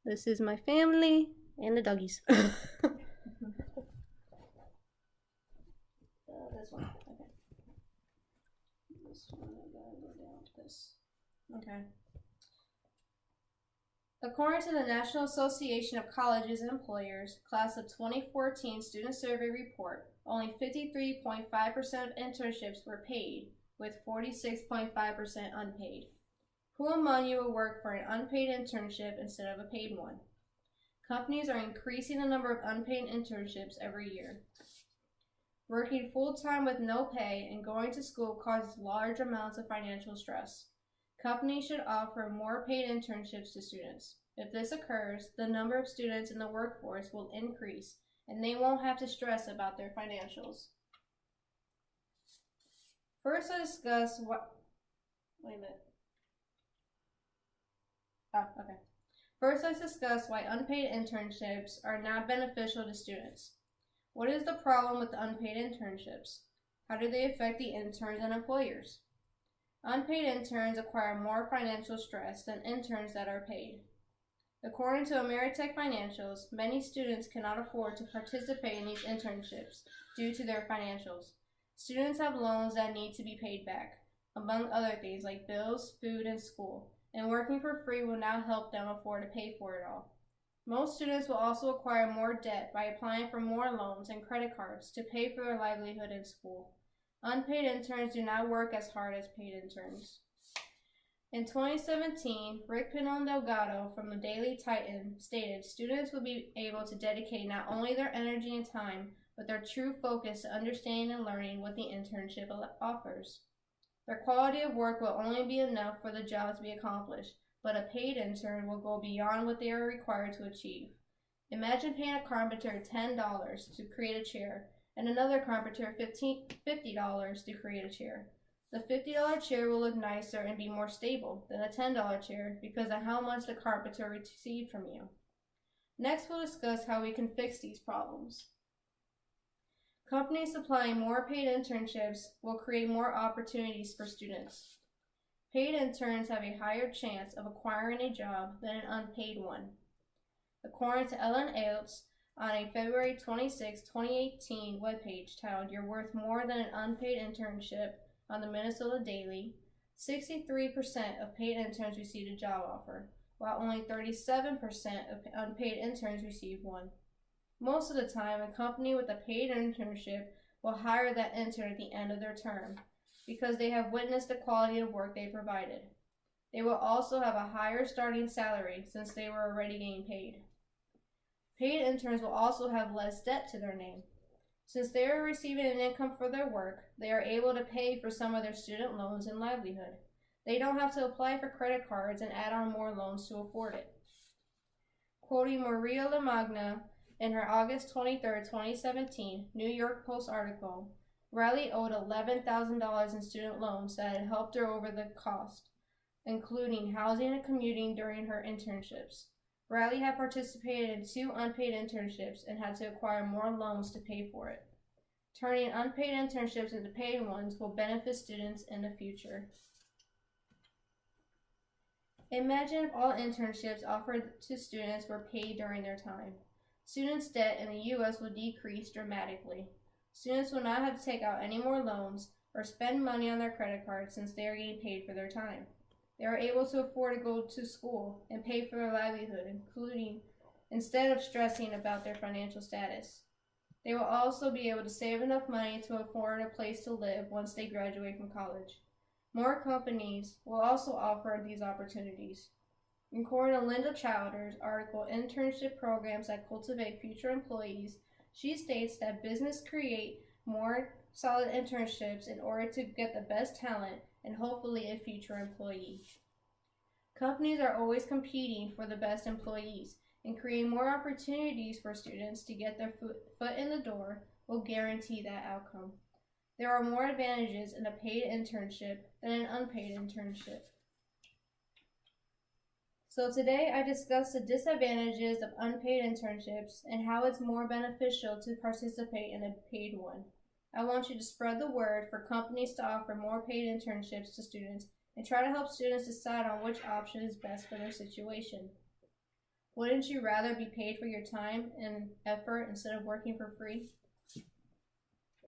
This is my family and the doggies. This one. Okay. This one, I gotta go down to this. Okay. According to the National Association of Colleges and Employers, class of 2014 student survey report, only 53.5% of internships were paid, with 46.5% unpaid. Who among you will work for an unpaid internship instead of a paid one? Companies are increasing the number of unpaid internships every year. Working full-time with no pay and going to school causes large amounts of financial stress. Companies should offer more paid internships to students. If this occurs, the number of students in the workforce will increase, and they won't have to stress about their financials. First, I discuss what... Wait a minute. Okay. First, let's discuss why unpaid internships are not beneficial to students. What is the problem with the unpaid internships? How do they affect the interns and employers? Unpaid interns acquire more financial stress than interns that are paid. According to Ameritech Financials, many students cannot afford to participate in these internships due to their financials. Students have loans that need to be paid back, among other things like bills, food, and school, and working for free will now help them afford to pay for it all. Most students will also acquire more debt by applying for more loans and credit cards to pay for their livelihood in school. Unpaid interns do not work as hard as paid interns. In 2017, Rick Pinon Delgado from the Daily Titan stated students will be able to dedicate not only their energy and time, but their true focus to understanding and learning what the internship offers. Their quality of work will only be enough for the job to be accomplished, but a paid intern will go beyond what they are required to achieve. Imagine paying a carpenter $10 to create a chair, and another carpenter $50 to create a chair. The $50 chair will look nicer and be more stable than a $10 chair because of how much the carpenter received from you. Next, we'll discuss how we can fix these problems. Companies supplying more paid internships will create more opportunities for students. Paid interns have a higher chance of acquiring a job than an unpaid one. According to Ellen Ailes, on a February 26, 2018 webpage titled "You're Worth More Than an Unpaid Internship" on the Minnesota Daily, 63% of paid interns received a job offer, while only 37% of unpaid interns received one. Most of the time, a company with a paid internship will hire that intern at the end of their term because they have witnessed the quality of work they provided. They will also have a higher starting salary since they were already getting paid. Paid interns will also have less debt to their name. Since they are receiving an income for their work, they are able to pay for some of their student loans and livelihood. They don't have to apply for credit cards and add on more loans to afford it. Quoting Maria Lamagna in her August 23, 2017 New York Post article, Riley owed $11,000 in student loans that had helped her over the cost, including housing and commuting during her internships. Riley had participated in 2 unpaid internships and had to acquire more loans to pay for it. Turning unpaid internships into paid ones will benefit students in the future. Imagine if all internships offered to students were paid during their time. Students' debt in the U.S. will decrease dramatically. Students will not have to take out any more loans or spend money on their credit cards since they are getting paid for their time. They are able to afford to go to school and pay for their livelihood, instead of stressing about their financial status. They will also be able to save enough money to afford a place to live once they graduate from college. More companies will also offer these opportunities. According to Linda Chowder's article, "Internship Programs That Cultivate Future Employees," she states that business create more solid internships in order to get the best talent and hopefully a future employee. Companies are always competing for the best employees, and creating more opportunities for students to get their foot in the door will guarantee that outcome. There are more advantages in a paid internship than an unpaid internship. So today I discussed the disadvantages of unpaid internships and how it's more beneficial to participate in a paid one. I want you to spread the word for companies to offer more paid internships to students and try to help students decide on which option is best for their situation. Wouldn't you rather be paid for your time and effort instead of working for free?